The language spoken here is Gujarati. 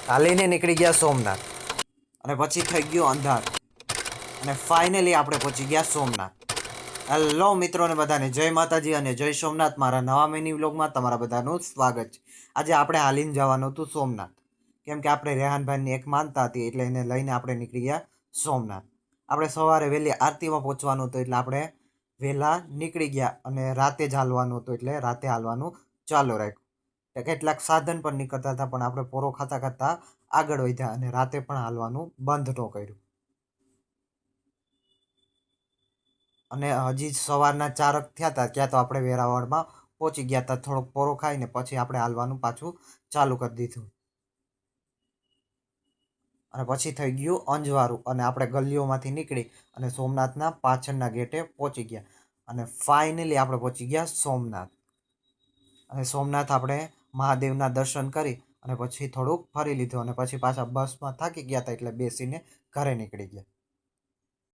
હાલીને નીકળી ગયા સોમનાથ અને પછી થઈ ગયું અંધાર અને ફાઇનલી આપણે પહોંચી ગયા સોમનાથ. હેલો મિત્રોને બધાને જય માતાજી અને જય સોમનાથ. મારા નવા મિની વ્લોગમાં તમારા બધાનું સ્વાગત છે. આજે આપણે હાલીને જવાનું હતું સોમનાથ, કેમ કે આપણે રેહાનભાઈની એક માનતા હતી, એટલે એને લઈને આપણે નીકળી ગયા સોમનાથ. આપણે સવારે વહેલી આરતીમાં પહોંચવાનું હતું, એટલે આપણે વહેલા નીકળી ગયા અને રાતે જ હાલવાનું હતું, એટલે રાતે હાલવાનું ચાલુ રાખ્યું. કેટલાક સાધન પણ નીકળતા હતા, પણ આપણે પોરો ખાતા ખાતા આગળ વધ્યા અને રાતે પણ હાલવાનું બંધ ન કર્યું. અને હજી સવારના 4 થયા હતા ત્યાં તો આપણે વેરાવળમાં પહોંચી ગયા હતા. થોડોક પોરો ખાઈને પછી આપણે હાલવાનું પાછું ચાલુ કરી દીધું અને પછી થઈ ગયું અંજવારું અને આપણે ગલીઓમાંથી નીકળી અને સોમનાથના પાછળના ગેટે પહોંચી ગયા અને ફાઇનલી આપણે પહોંચી ગયા સોમનાથ. અને સોમનાથ આપણે મહાદેવના દર્શન કરી અને પછી થોડુંક ફરી લીધું અને પછી પાછા બસમાં થાકી ગયા હતા, એટલે બેસીને ઘરે નીકળી ગયા.